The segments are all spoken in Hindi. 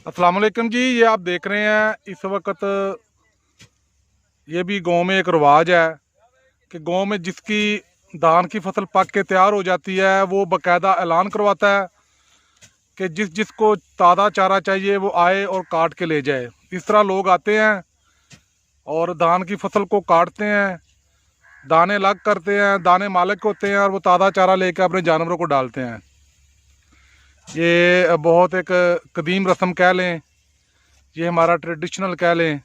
अस्सलाम वालेकुम जी। ये आप देख रहे हैं इस वक्त ये भी गांव में एक रिवाज है कि गांव में जिसकी धान की फसल पक के तैयार हो जाती है वो बाकायदा ऐलान करवाता है कि जिसको ताज़ा चारा चाहिए वो आए और काट के ले जाए। इस तरह लोग आते हैं और धान की फसल को काटते हैं, दाने अलग करते हैं, दाने मालिक होते हैं और वो ताज़ा चारा लेकर अपने जानवरों को डालते हैं। ये बहुत एक कदीम रस्म कह लें, ये हमारा ट्रेडिशनल कह लें,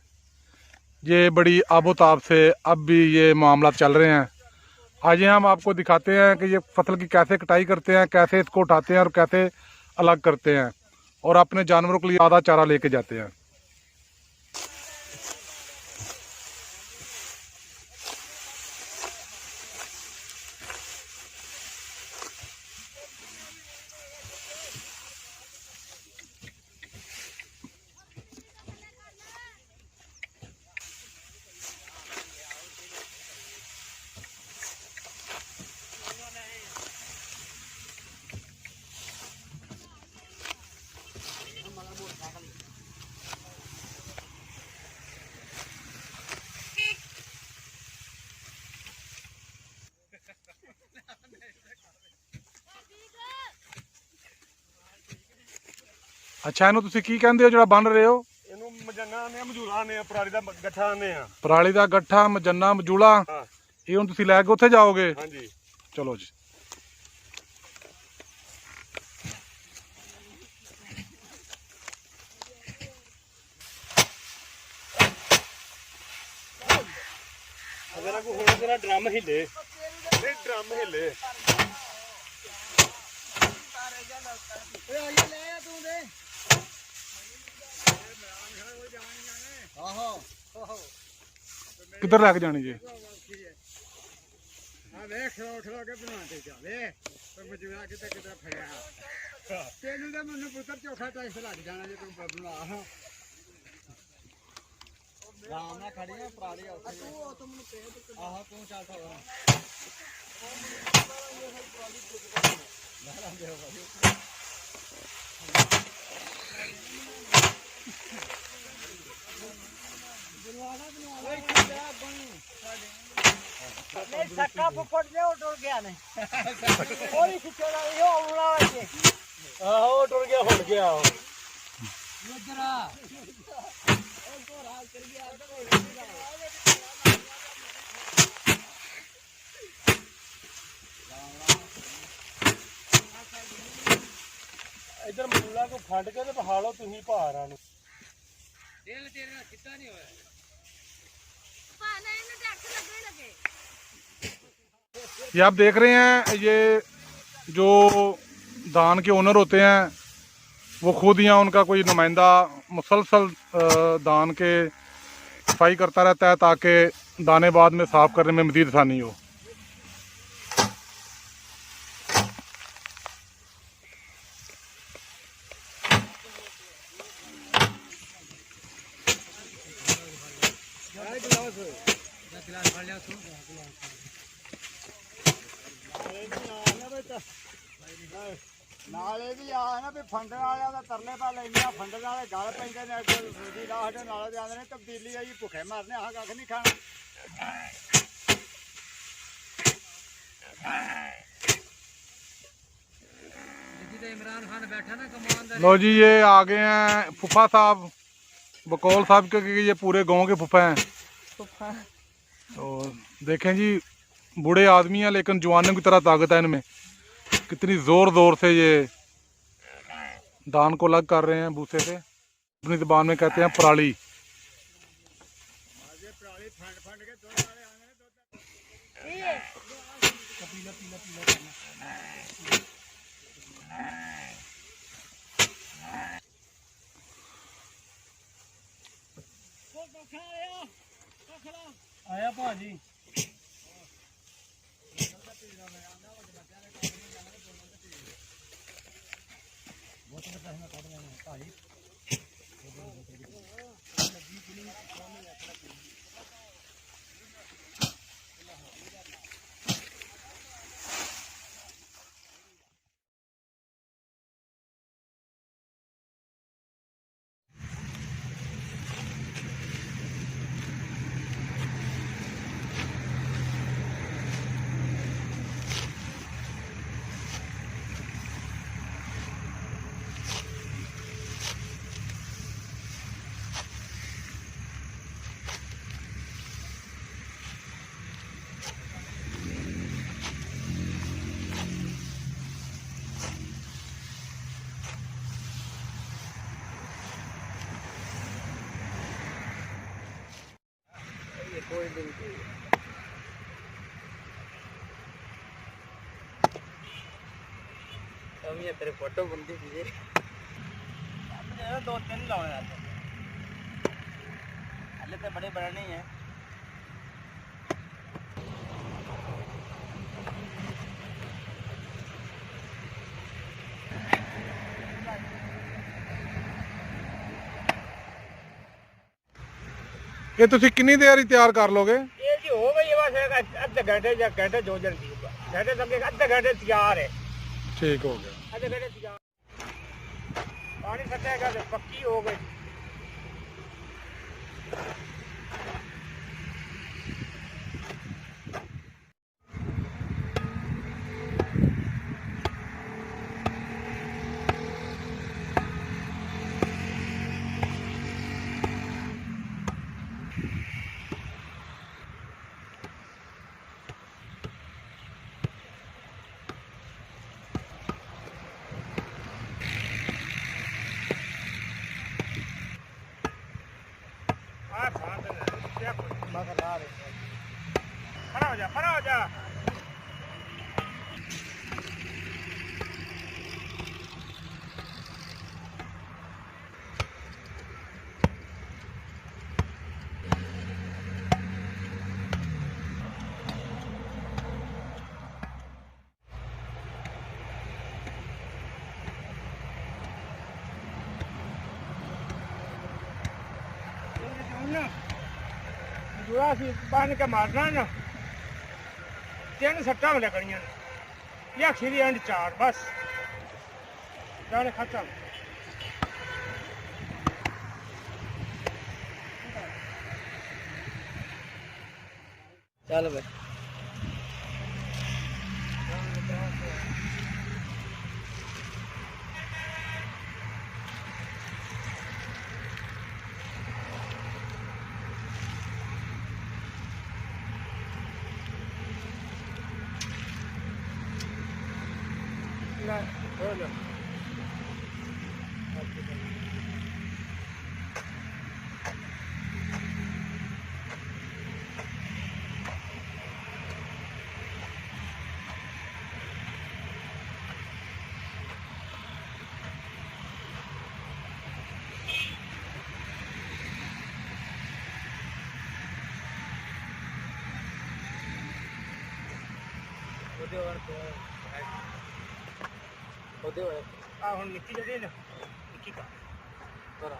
ये बड़ी आबोताब से अब भी ये मामला चल रहे हैं। आइए हम आपको दिखाते हैं कि ये फसल की कैसे कटाई करते हैं, कैसे इसको उठाते हैं और कैसे अलग करते हैं और अपने जानवरों के लिए आधा चारा लेके जाते हैं। अच्छा, ਇਹਨੂੰ ਤੁਸੀਂ ਕੀ ਕਹਿੰਦੇ ਹੋ ਜਿਹੜਾ ਬੰਨ ਰਹੇ ਹੋ? ਇਹਨੂੰ ਮਜੰਨਾ ਆਨੇ ਮਜੂਲਾ ਆਨੇ ਪਰਾਲੀ ਦਾ ਗੱਠਾ ਆਨੇ ਆ। ਪਰਾਲੀ ਦਾ ਗੱਠਾ, ਮਜੰਨਾ, ਮਜੂਲਾ। ਹਾਂ, ਇਹ ਹੁਣ ਤੁਸੀਂ ਲੈ ਕੇ ਉੱਥੇ ਜਾਓਗੇ? ਹਾਂਜੀ ਚਲੋ ਜੀ। ਅਗਰ ਕੋ ਹੁਣ ਤੇਰਾ ਡਰਮ ਹਿੱਲੇ, ਇਹ ਡਰਮ ਹਿੱਲੇ ਕਿੱਧਰ ਲੈ ਕੇ ਜਾਣੀ ਜੀ? ਆ ਵੇਖ ਖਲੋ ਕੇ ਬਣਾਉਂਦੇ ਜਾਵੇ ਪਰ ਮਜੂਰਾ ਕਿਤੇ ਕਿਤੇ ਫੜਿਆ ਤੈਨੂੰ ਤਾਂ ਮੈਨੂੰ ਪੁੱਤਰ ਚੋਖਾ ਟੈਕਸ ਲੱਗ ਜਾਣਾ ਜੇ ਤੂੰ ਬਣਾ ਰਾਮ ਨਾਲ ਖੜੀ ਆ ਪ੍ਰਾੜੀ ਆ ਉੱਥੇ ਉਹ ਤੂੰ ਮੈਨੂੰ ਪੇਟ ਆਹ ਤੂੰ ਚੱਲ ਸਕਦਾ सक्का फुफड़ ने उड़ गया ने कोई खिचड़ा यो उड़ा के ਆਹੋ ਟੁਰ ਗਿਆ ਹੁਣ ਗਿਆ इधर आ तो राज कर गया ਇਧਰ ਮਜੂਲਾ ਕੋ ਫੰਡ ਕੇ ਤੇ ਬਹਾ ਲਓ ਤੁਸੀਂ ਭਾਰਾਂ ਨੂੰ। तेल तेरे ना कितना नहीं होया ये आप देख रहे हैं, ये जो दान के ओनर होते हैं वो खुद यहाँ उनका कोई नुमाइंदा मुसलसल दान के सफाई करता रहता है ताकि दाने बाद में साफ़ करने में मज़ीद आसानी हो। ਨਾਲੇ ਵੀ ਆ ਨਾ ਵੀ ਫੰਡਣ ਵਾਲਿਆਂ ਦਾ ਤਰਲੇ ਪਾ ਲੈਂਦੀਆਂ ਫੰਡਣ ਵਾਲੇ ਗਲ ਪੈਂਦੇ ਨੇ ਅੱਗੇ ਸੂਦੀ ਲਾਹਟ ਨਾਲੇ ਜਾਂਦੇ ਨੇ ਤਬਦੀਲੀ ਆਈ ਭੁੱਖੇ ਮਰਨੇ ਆਹ ਕੱਖ ਨਹੀਂ ਖਾਣਾ इमरान खान बैठा ना कमान लो जी, ये आ गए हैं फूफा साहब, बकौल साहब, क्योंकि ये पूरे गांव के फूफा हैं। तो देखें जी, बूढ़े आदमी हैं लेकिन जवानों की तरह ताकत है इनमें। कितनी ज़ोर ज़ोर से ये धान को अलग कर रहे हैं भूसे से। अपनी ज़बान में कहते हैं पराली। ਆਇਆ ਭਾਜੀ तेरे फोटो बनती थी दो तीन लाने हले तो बड़े बड़े नहीं है ਇਹ ਤੁਸੀਂ ਕਿੰਨੀ ਦੇਰ ਹੀ ਤਿਆਰ ਕਰ ਲੋਗੇ? ये जी हो गई है बस आधे घंटे या घंटे जो जल्दी घंटे तक आधे घंटे तैयार है ਠੀਕ ਹੋ ਗਿਆ। आधे घंटे तैयार पानी सटेगा तो पक्की हो गई खड़ा हो जा जुड़ा सी बन के मारना ना तीन सट्टा में लगनिया या खीरी एंड चार बस जाने खत्म चल भाई ਹੁਣ ਨਿੱਕੀ ਜਿਹੜੀ ਨਾ ਨਿੱਕੀ ਕਾ ਕਰਾਂ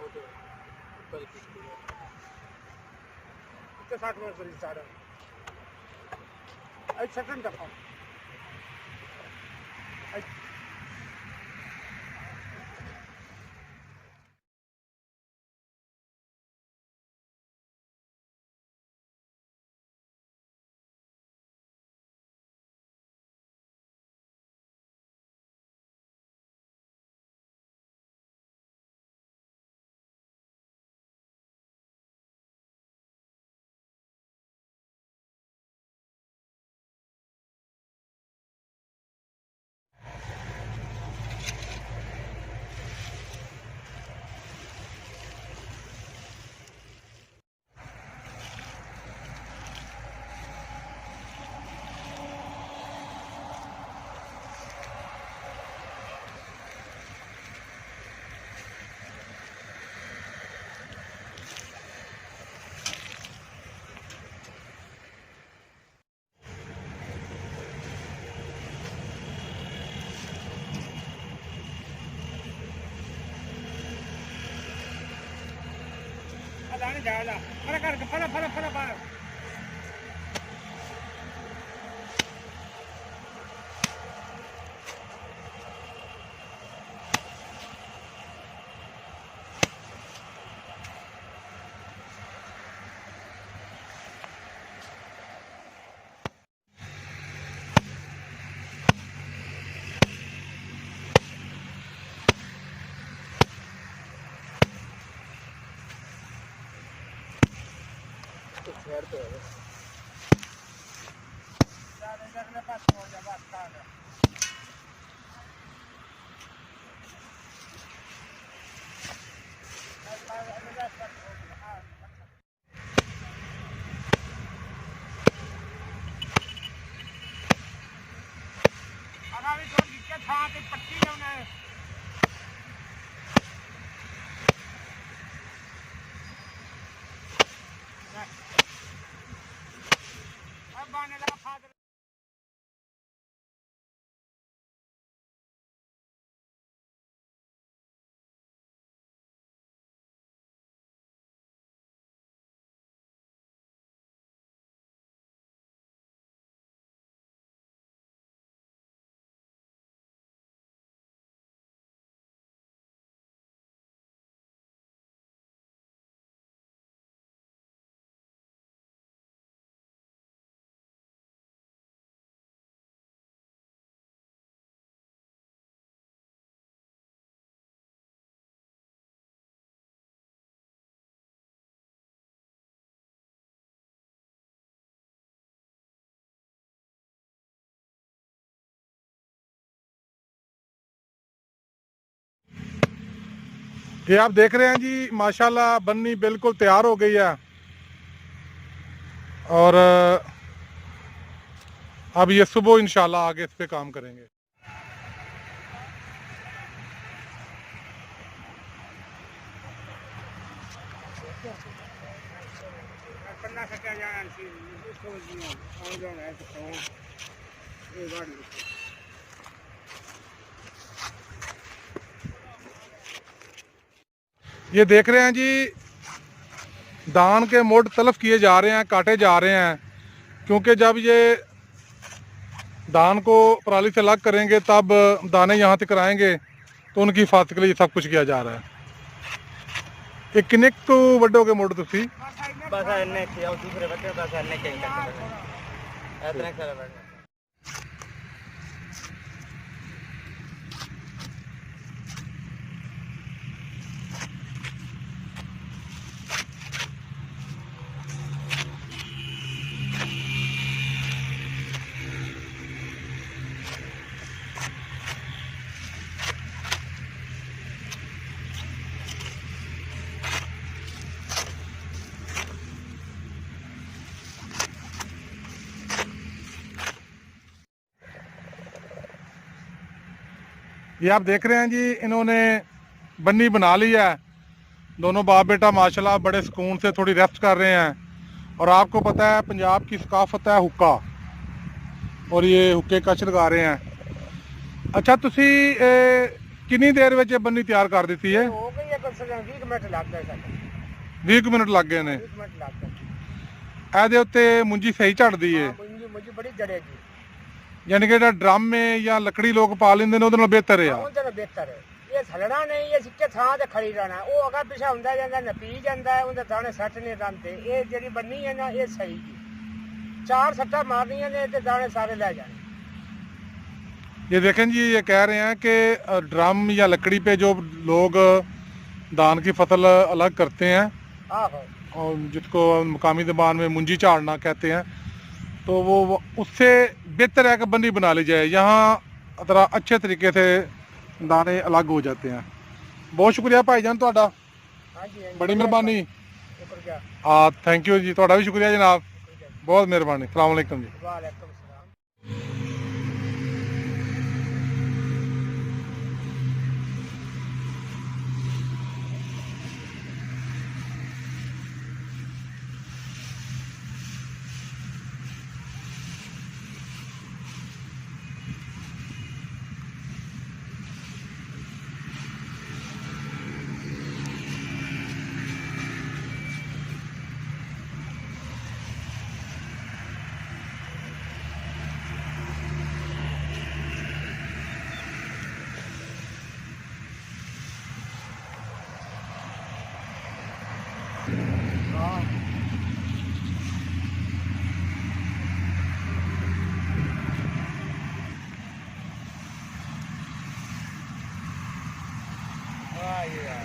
ਉਹਦੇ ਉੱਪਰ ਕੀ ਤੇ 60 ਮਿੰਟ ਕਰੀ ਸਾਰਾ ਅੱਜ ਸੈਕੰਡ ਦਫਾ जाला फड़ा कर फड़ा फड़ा फड़ा फड़ा Cierto, ya le pasó, ya bastante. ਥਾਂ ਤੇ ਪੱਟੀ ਲਾਉਣਾ ਹੈ ਆ ਬਾਣੇ ਦਾ ਫਾਦਰ ये आप देख रहे हैं जी माशाल्लाह बन्नी बिल्कुल तैयार हो गई है और अब ये सुबह इंशाल्लाह आगे इस पे काम करेंगे। पन्ना सट्टा जाना सी इसको आ जाना है तो ये बात ये देख रहे हैं जी धान के मोड़ तलफ किए जा रहे हैं, काटे जा रहे हैं, क्योंकि जब ये धान को पराली से अलग करेंगे तब दाने यहाँ तक आएंगे तो उनकी हिफाजत के लिए सब कुछ किया जा रहा है। ये किन्ने तो वड्डोगे मोड़ तुसी बस इन्ने के और दूसरे बच्चे बस इन्ने के इतने सारे बच्चे ये आप देख रहे हैं जी इन्होंने बन्नी बना ली है। दोनों बाप बेटा माशाल्लाह बड़े सुकून से थोड़ी रेस्ट कर रहे हैं। और आपको पता है पंजाब की सकाफत है हुक्का, और ये हुक्के कच लगा रहे हैं। अच्छा तुसी कितनी देर में बन्नी तैयार कर दी है? हो गई है कुछ 20 मिनट लग गए साडे 20 मिनट लग गए ने। 20 मिनट लग गए ਇਹਦੇ ਉੱਤੇ ਮੁੰਜੀ ਸਹੀ ਝੜਦੀ ਏ, मुझे बड़ी जड़ेगी ਯਾਨੀ ਕਿ ਜਿਹੜਾ ਡਰਮ में ਜਾਂ ਲੱਕੜੀ ਲੋਕ ਪਾ ਲੈਂਦੇ ਨੇ ਉਹਦੇ ਨਾਲ ਬਿਹਤਰ ਆ। ਉਹਦੇ ਨਾਲ ਬਿਹਤਰ ਹੈ। ਇਹ ਥਲਣਾ ਨਹੀਂ, ਇਹ ਸਿੱਕੇ ਥਾਂ ਤੇ ਖੜੀ ਰਹਿਣਾ। ਉਹ ਅਗਾ ਪਿਛਾ ਹੁੰਦਾ ਜਾਂਦਾ ਨਪੀ ਜਾਂਦਾ ਹੈ, ਉਹਦੇ ਦਾਣੇ ਸੱਟ ਨਹੀਂ ਰਹਿੰਦੇ। ਇਹ ਜਿਹੜੀ ਬੰਨੀ ਹੈ ਨਾ ਇਹ ਸਹੀ ਜੀ, 4 ਸੱਟਾਂ ਮਾਰਨੀਆਂ ਨੇ ਤੇ ਦਾਣੇ ਸਾਰੇ ਲੈ जाने। ये देखें जी ये कह रहे हैं कि ड्रम या लकड़ी पे जो लोग धान की फसल अलग करते हैं आहो और जिसको मकामी ज़बान में मुंजी झाड़ना कहते हैं, तो वो उससे बेहतर है कि बन्नी बना ली जाए। यहाँ तरह अच्छे तरीके से दाने अलग हो जाते हैं। बहुत शुक्रिया भाईजान ਤੁਹਾਡਾ, हाँ जी बड़ी मेहरबानी। शुक्रिया। हाँ थैंक यू जी, ਤੁਹਾਡਾ भी शुक्रिया जनाब, बहुत मेहरबानी। अस्सलाम वालेकुम जी। वालेकुम सलाम।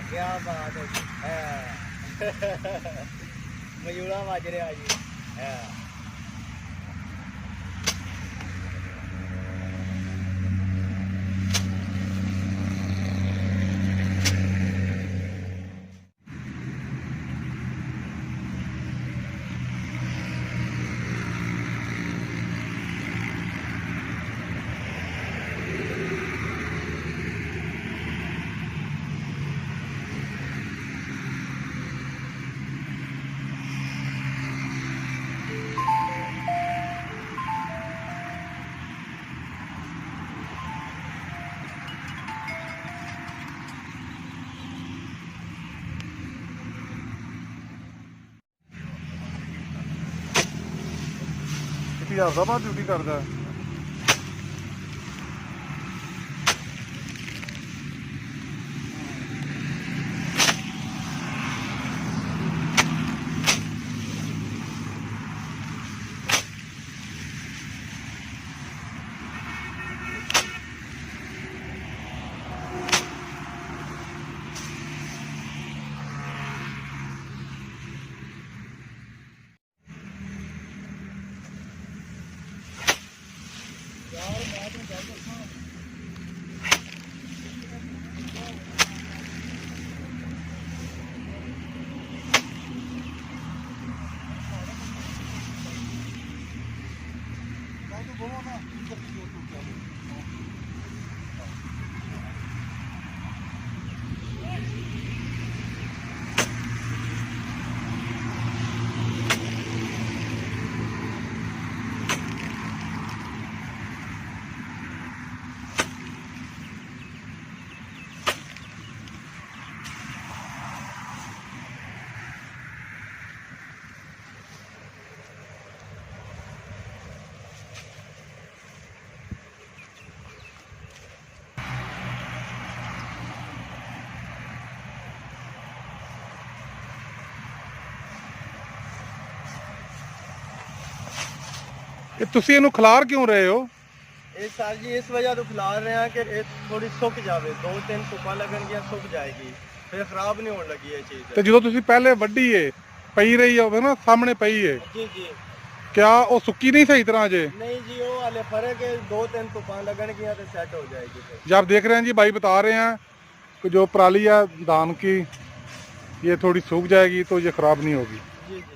क्या बात है मयूरा बज रहा जी है। ਕੀ ਹਫਤਾ ਬਾਅਦ ਡਿਊਟੀ ਕਰਦਾ? ਇਹ ਤੁਸੀਂ ਇਹਨੂੰ ਖਿਲਾਰ ਕਿਉਂ ਰਹੇ ਹੋ? ਇਹ ਸਰ ਜੀ ਇਸ ਵਜ੍ਹਾ ਤੋਂ ਖਿਲਾਰ ਰਹੇ ਹਾਂ ਕਿ ਇਹ ਥੋੜੀ ਸੁੱਕ ਜਾਵੇ, 2-3 ਧੁੱਪਾਂ ਲੱਗਣਗੀਆਂ, ਸੁੱਕ ਜਾਏਗੀ, ਫਿਰ ਖਰਾਬ ਨਹੀਂ ਹੋਣ ਲੱਗੀ ਇਹ ਚੀਜ਼। ਤੇ ਜਦੋਂ ਤੁਸੀਂ ਪਹਿਲੇ ਵੱਢੀ ਏ ਪਈ ਰਹੀ ਹੋਵੇ ਨਾ, ਸਾਹਮਣੇ ਪਈ ਏ, ਜੀ ਜੀ ਕਿਆ ਉਹ ਸੁੱਕੀ ਨਹੀਂ सही तरह जे? नहीं जी, वो वाले फर्क है, 2-3 धुप्पां लगणगियां तो सेट हो जाएगी फिर। जब आप देख रहे हैं जी, भाई बता रहे हैं कि जो पराली है धान की, ये थोड़ी सूख जाएगी तो ये खराब नहीं होगी। जी जी।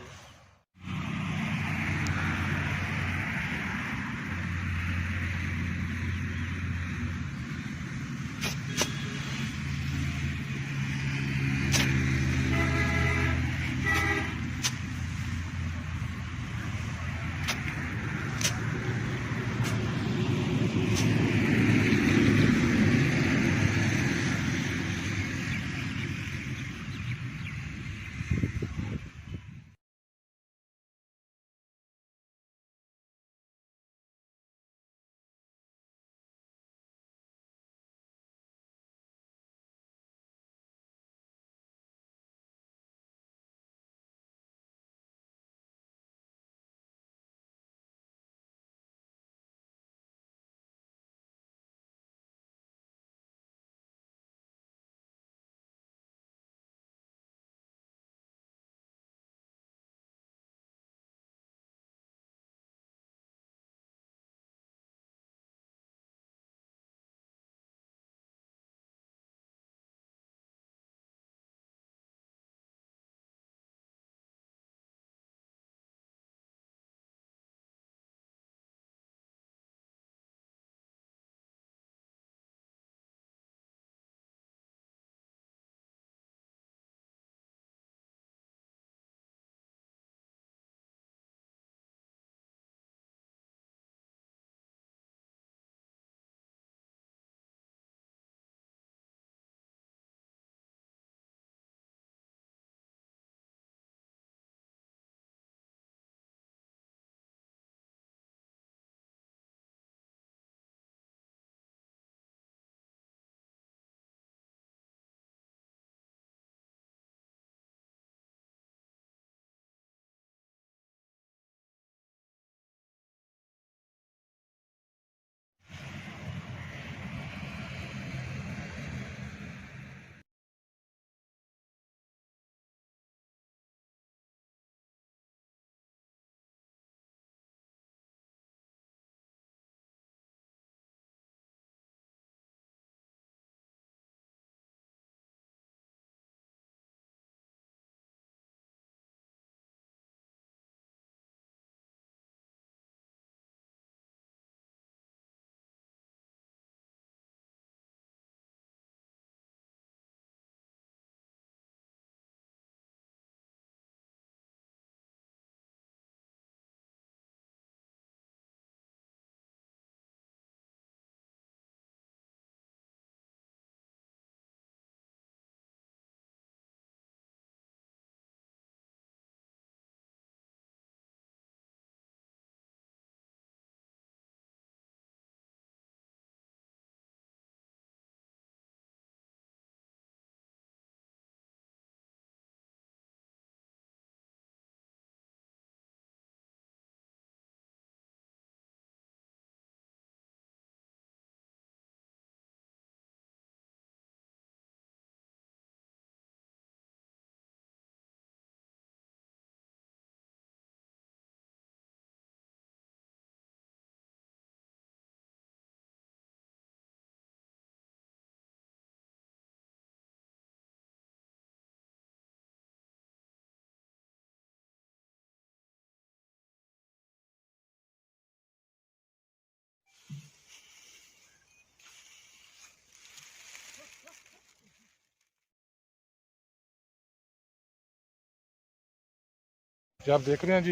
जी आप देख रहे हैं जी,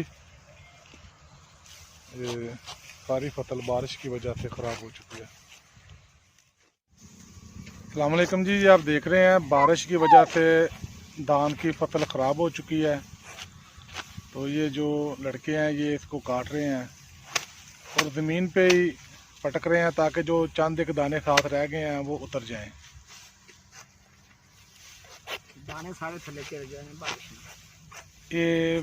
ये सारी फसल बारिश की वजह से ख़राब हो चुकी है। अस्सलाम वालेकुम जी, आप देख रहे हैं बारिश की वजह से धान की फसल ख़राब हो चुकी है। तो ये जो लड़के हैं ये इसको काट रहे हैं और ज़मीन पे ही पटक रहे हैं ताकि जो चंद एक दाने साथ रह गए हैं वो उतर जाएं। दाने सारे थले गिर गए हैं बारिश में। ये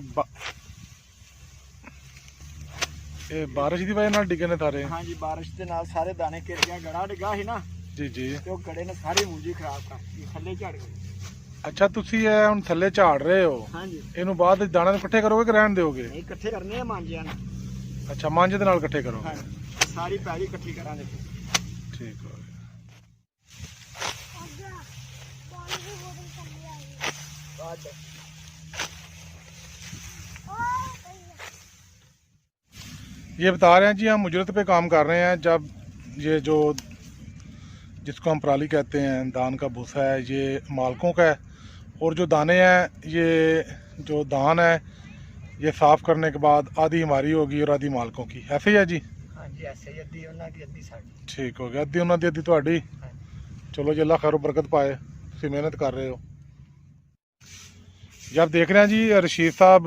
बारिश की वजह डिगे ने सारे। हाँ जी, बारिश के नाल सारे दाने गिर गए। गड़ा डिगा ही ना जी जी, तो गड़े ने सारी मूंजी खराब करती, थले झड़ गई। अच्छा तुसी ये हुण थल्ले झाड़ रहे हो, हाँ जी, इनू बाद विच दाने इकट्ठे करोगे कि रहन दोगे? नहीं इकट्ठे करने हैं मांजिया ने। अच्छा मांझे दे नाल इकट्ठे करोगे? हाँ, सारी पैली इकट्ठी करांगे। ठीक हो गया। ये बता रहे हैं जी हम उजरत पे काम कर रहे हैं। जब ये जो जिसको हम पराली कहते हैं, धान का भूसा है, ये मालकों का है और जो दाने हैं ये जो धान है ये साफ़ करने के बाद आधी हमारी होगी और आधी मालकों की, ऐसे ही है जी? हाँ जी, ऐसे ही अद्धी उन्हां दी अद्धी साडी। ठीक हो गया, अद्धी उन्हां दी अद्धी तुहाडी। चलो जी अल्लाह खैर बरकत पाए, तुसीं मेहनत कर रहे हो। जब देख रहे हैं जी रशीद साहब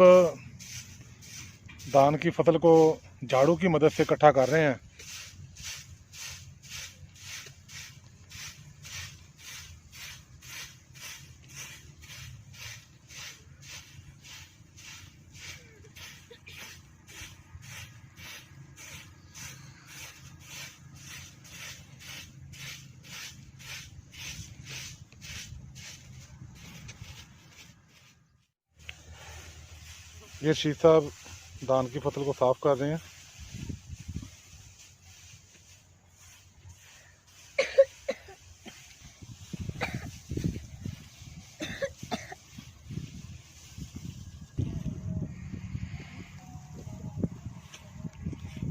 धान की फसल को झाड़ू की मदद से इकट्ठा कर रहे हैं। ये रशीद साहब धान की फसल को साफ कर रहे हैं।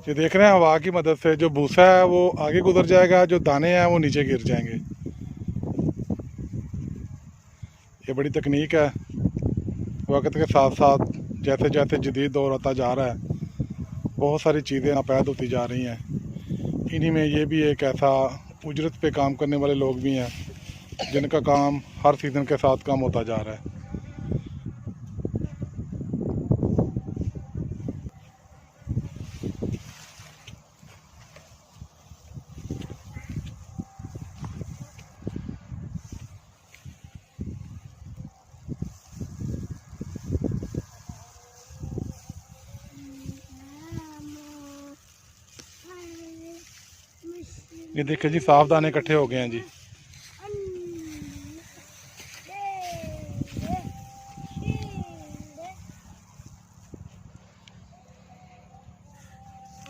ये देख रहे हैं हवा की मदद से जो भूसा है वो आगे गुजर जाएगा, जो दाने हैं वो नीचे गिर जाएंगे। ये बड़ी तकनीक है, वक्त के साथ साथ जैसे जैसे जदीद दौर आता जा रहा है बहुत सारी चीज़ें नापैद होती जा रही हैं। इन्हीं में ये भी एक ऐसा उजरत पे काम करने वाले लोग भी हैं जिनका काम हर सीज़न के साथ कम होता जा रहा है। ये देखिए जी साफ दाने इकट्ठे हो गए हैं जी।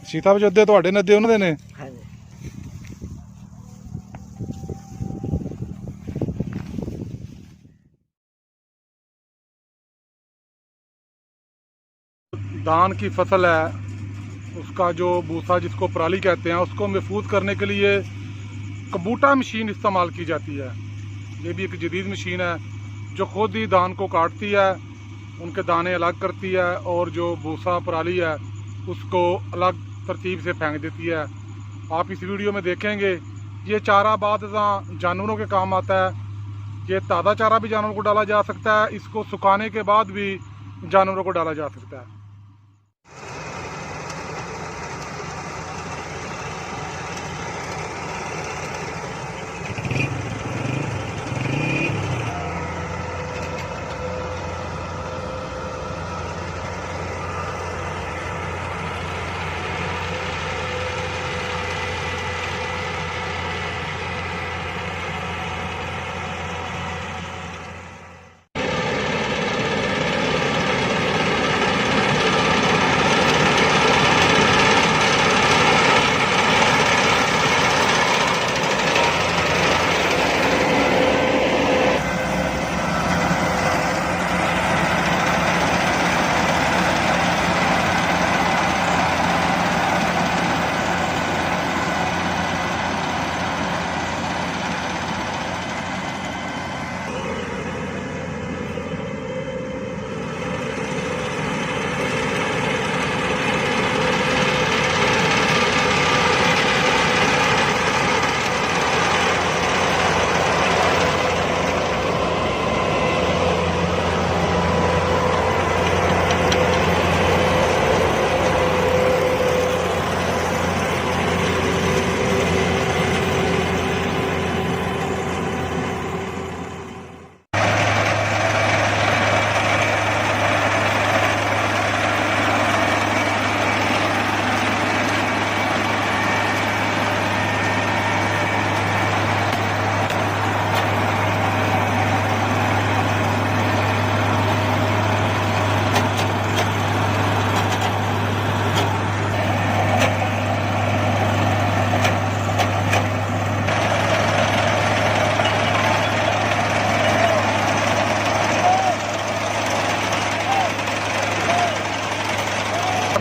सीता भी अद्धे तुहाडे ने अद्धे उन्हां दे ने। हाँ जी, धान की फसल है उसका जो भूसा जिसको पराली कहते हैं उसको महफूज करने के लिए कबूटा मशीन इस्तेमाल की जाती है। ये भी एक जदीद मशीन है जो खुद ही धान को काटती है, उनके दाने अलग करती है और जो भूसा पराली है उसको अलग तरतीब से फेंक देती है। आप इस वीडियो में देखेंगे ये चारा बाद जानवरों के काम आता है। ये ताज़ा चारा भी जानवरों को डाला जा सकता है, इसको सुखाने के बाद भी जानवरों को डाला जा सकता है।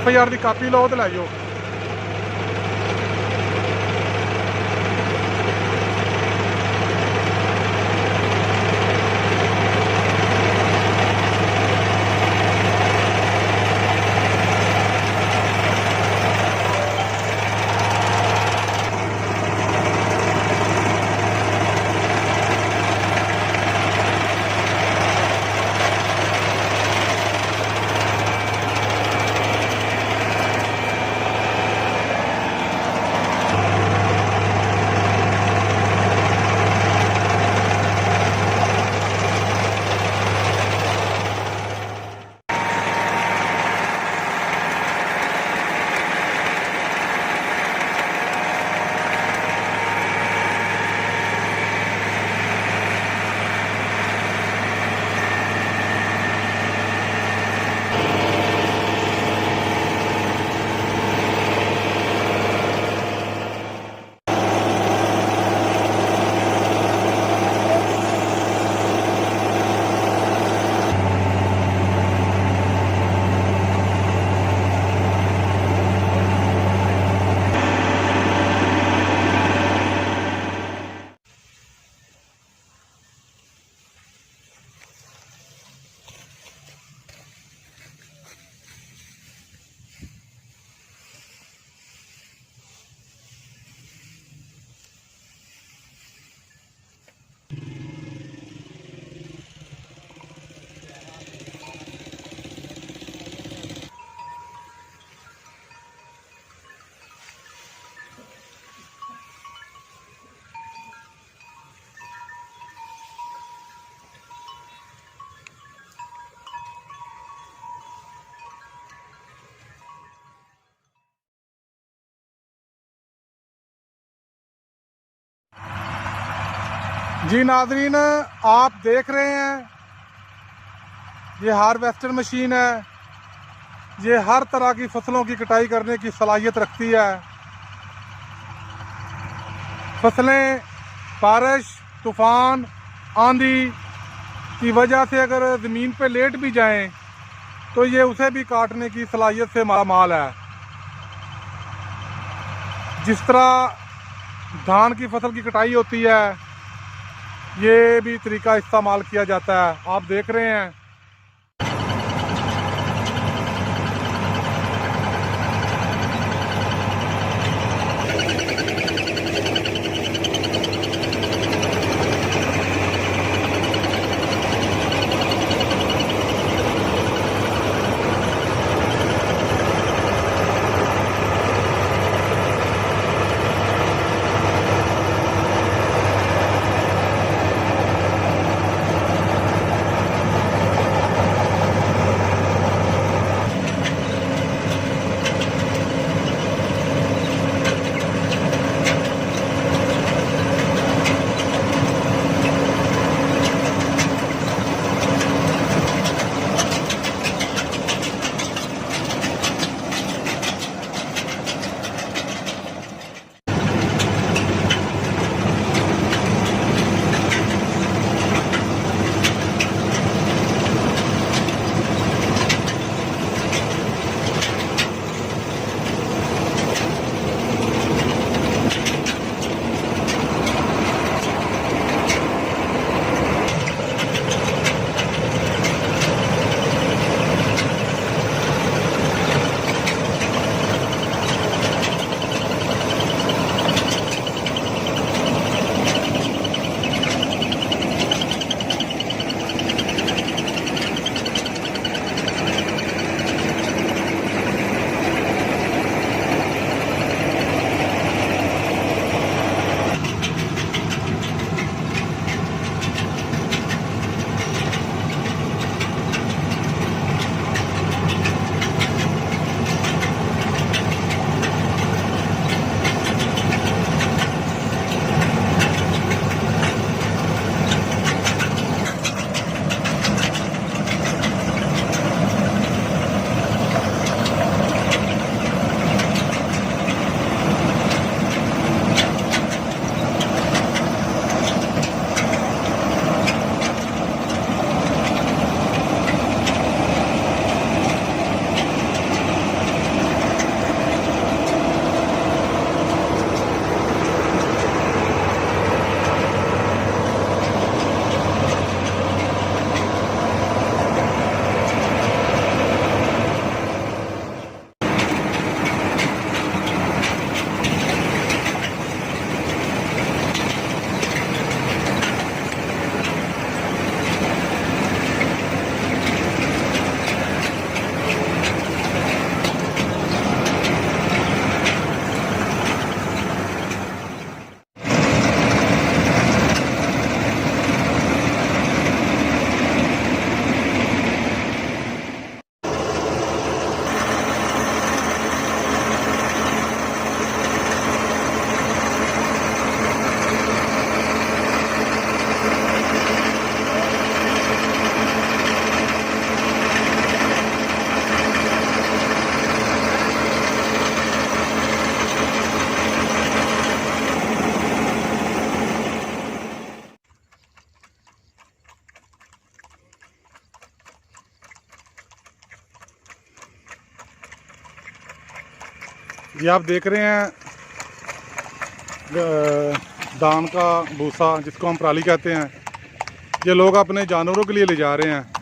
FIR की कापी लो तो लै जाओ। जी नाजरीन, आप देख रहे हैं ये हार्वेस्टर मशीन है। ये हर तरह की फसलों की कटाई करने की सलाहियत रखती है। फसलें बारिश, तूफ़ान, आंधी की वजह से अगर ज़मीन पे लेट भी जाएं तो ये उसे भी काटने की सलाहियत से मालामाल है। जिस तरह धान की फसल की कटाई होती है, ये भी तरीका इस्तेमाल किया जाता है। आप देख रहे हैं ये आप देख रहे हैं धान का भूसा, जिसको हम पराली कहते हैं, ये लोग अपने जानवरों के लिए ले जा रहे हैं।